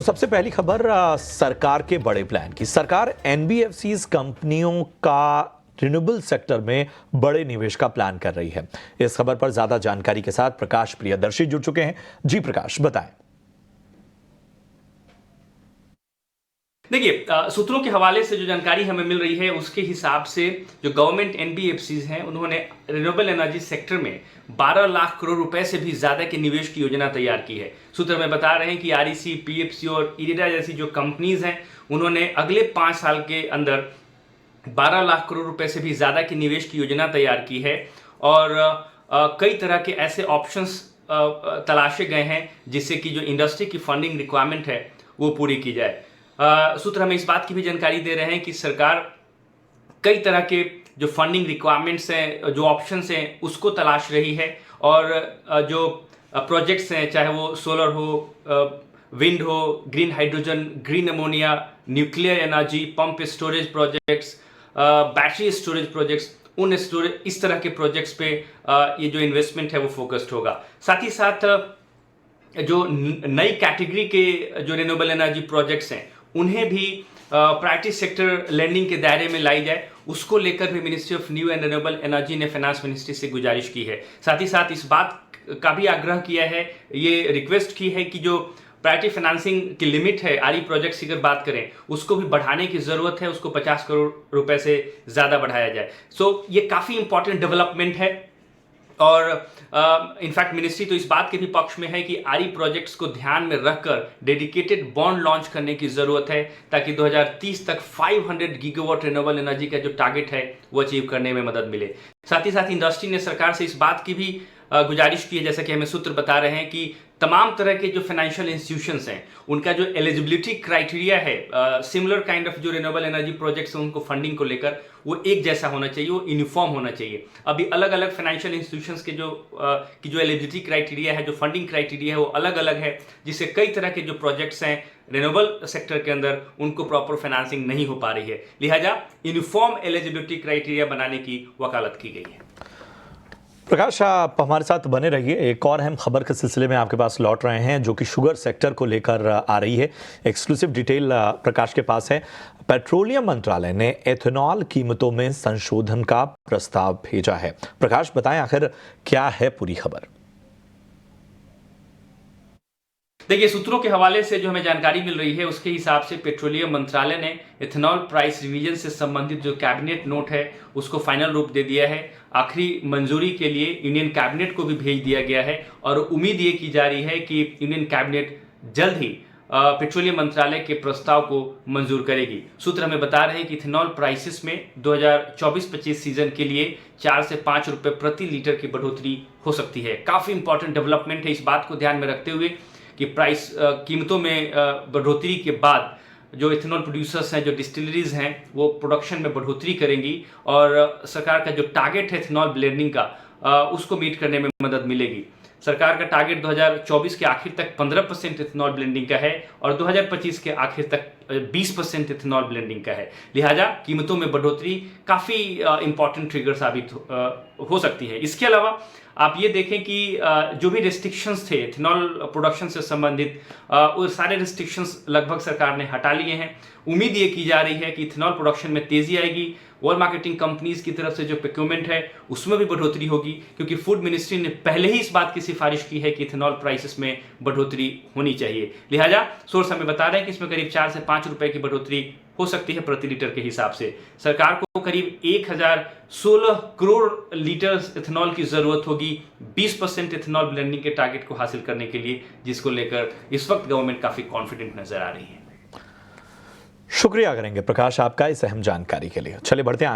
सबसे पहली खबर सरकार के बड़े प्लान की। सरकार एनबीएफसीज कंपनियों का रिन्यूएबल सेक्टर में बड़े निवेश का प्लान कर रही है। इस खबर पर ज्यादा जानकारी के साथ प्रकाश प्रियदर्शी जुड़ चुके हैं। जी प्रकाश, बताएं। देखिए, सूत्रों के हवाले से जो जानकारी हमें मिल रही है उसके हिसाब से जो गवर्नमेंट एनबीएफसीज हैं उन्होंने रिन्यूएबल एनर्जी सेक्टर में 12 लाख करोड़ रुपए से भी ज्यादा के निवेश की योजना तैयार की है। सूत्र हमें बता रहे हैं कि आरईसी, पीएफसी और इरेडा जैसी जो कंपनीज हैं उन्होंने अगले 5 साल के अंदर 12 लाख करोड़ रुपए से भी ज्यादा की निवेश की योजना तैयार की है और कई तरह के ऐसे ऑप्शंस तलाशे गए हैं जिससे कि जो इंडस्ट्री की फंडिंग रिक्वायरमेंट है वो पूरी की जाए। सूत्र हमें इस बात की भी जानकारी दे रहे हैं कि सरकार कई तरह के जो फंडिंग रिक्वायरमेंट्स हैं, जो ऑप्शंस हैं उसको तलाश रही है और जो प्रोजेक्ट्स हैं, चाहे वो सोलर हो, विंड हो, green hydrogen, green ammonia, nuclear energy, pump storage projects, battery storage projects, उन स्टोरेज इस तरह के प्रोजेक्ट्स पे ये जो इन्वेस्टमेंट है वो फोकस्ड होगा। साथ ही साथ जो नई कैटेगरी के जो रिन्यूएबल एनर्जी प्रोजेक्ट्स हैं उन्हें भी प्राइवेट सेक्टर लैंडिंग के दायरे में लाई जाए, उसको लेकर भी ministry of new and renewable energy ने फाइनेंस मिनिस्ट्री से गुजारिश की है। साथ ही साथ इस बात का भी आग्रह किया है, ये रिक्वेस्ट की है कि जो प्राइवेट फाइनेंसिंग की लिमिट है आरई प्रोजेक्ट्स की अगर बात करें उसको भी बढ़ाने की जरूरत है, उसको 50 करोड़ रुपए से ज्यादा बढ़ाया जाए। ये काफी इंपॉर्टेंट डेवलपमेंट है और इनफैक्ट मिनिस्ट्री तो इस बात के भी पक्ष में है कि आरई प्रोजेक्ट्स को ध्यान में रखकर डेडिकेटेड बॉन्ड लॉन्च करने की जरूरत है ताकि 2030 तक 500 गीगावाट रिन्यूएबल एनर्जी का जो टारगेट है वो अचीव करने में मदद मिले। साथ ही साथ इंडस्ट्री ने सरकार से इस बात की भी गुजारिश की है, जैसा कि हमें सूत्र बता रहे हैं कि तमाम तरह के जो फाइनेंशियल इंस्टीट्यूशंस हैं उनका जो एलिजिबिलिटी क्राइटेरिया है सिमिलर काइंड ऑफ जो रिन्यूएबल एनर्जी प्रोजेक्ट्स हैं उनको फंडिंग को लेकर वो एक जैसा होना चाहिए, वो यूनिफॉर्म होना चाहिए। अभी अलग अलग फाइनेंशियल इंस्टीट्यूशंस के जो एलिजिबिलिटी क्राइटेरिया है, जो फंडिंग क्राइटेरिया है वो अलग अलग है, जिससे कई तरह के जो प्रोजेक्ट्स हैं रिन्यूएबल सेक्टर के अंदर उनको प्रॉपर फाइनेंसिंग नहीं हो पा रही है। लिहाजा यूनिफॉर्म एलिजिबिलिटी क्राइटेरिया बनाने की वकालत की गई है। प्रकाश, आप हमारे साथ बने रहिए। एक और अहम खबर के सिलसिले में आपके पास लौट रहे हैं जो कि शुगर सेक्टर को लेकर आ रही है। एक्सक्लूसिव डिटेल प्रकाश के पास है। पेट्रोलियम मंत्रालय ने एथेनॉल कीमतों में संशोधन का प्रस्ताव भेजा है। प्रकाश, बताएं आखिर क्या है पूरी खबर। देखिए, सूत्रों के हवाले से जो हमें जानकारी मिल रही है उसके हिसाब से पेट्रोलियम मंत्रालय ने इथेनॉल प्राइस रिवीजन से संबंधित जो कैबिनेट नोट है उसको फाइनल रूप दे दिया है। आखिरी मंजूरी के लिए यूनियन कैबिनेट को भी भेज दिया गया है और उम्मीद ये की जा रही है कि यूनियन कैबिनेट जल्द ही पेट्रोलियम मंत्रालय के प्रस्ताव को मंजूर करेगी। सूत्र हमें बता रहे हैं कि इथेनॉल प्राइसेस में 2024-25 सीजन के लिए 4 से 5 रुपए प्रति लीटर की बढ़ोतरी हो सकती है। काफी इंपॉर्टेंट डेवलपमेंट है। इस बात को ध्यान में रखते हुए कि प्राइस कीमतों में बढ़ोतरी के बाद जो इथेनॉल प्रोड्यूसर्स हैं, जो डिस्टिलरीज हैं, वो प्रोडक्शन में बढ़ोतरी करेंगी और सरकार का जो टारगेट है इथेनॉल ब्लेंडिंग का उसको मीट करने में मदद मिलेगी। सरकार का टारगेट 2024 के आखिर तक 15% इथेनॉल ब्लेंडिंग का है और 2025 के आखिर तक 20% इथेनॉल ब्लेंडिंग का है। लिहाजा कीमतों में बढ़ोतरी काफ़ी इंपॉर्टेंट ट्रिगर साबित हो सकती है। इसके अलावा आप ये देखें कि जो भी रिस्ट्रिक्शंस थे इथेनॉल प्रोडक्शन से संबंधित वो सारे रिस्ट्रिक्शंस लगभग सरकार ने हटा लिए हैं। उम्मीद ये की जा रही है कि इथेनॉल प्रोडक्शन में तेजी आएगी। वर्ल्ड मार्केटिंग कंपनीज की तरफ से जो प्रोक्योरमेंट है उसमें भी बढ़ोतरी होगी, क्योंकि फूड मिनिस्ट्री ने पहले ही इस बात की सिफारिश की है कि इथेनॉल प्राइसेस में बढ़ोतरी होनी चाहिए। लिहाजा सोर्स हमें बता रहे हैं कि इसमें करीब 4 से 5 रुपए की बढ़ोतरी हो सकती है प्रति लीटर के हिसाब से। सरकार को करीब 1016 करोड़ लीटर इथेनॉल की जरूरत होगी 20% इथेनॉल ब्लेंडिंग के टारगेट को हासिल करने के लिए, जिसको लेकर इस वक्त गवर्नमेंट काफी कॉन्फिडेंट नजर आ रही है। शुक्रिया करेंगे प्रकाश आपका इस अहम जानकारी के लिए। चलिए बढ़ते हैं।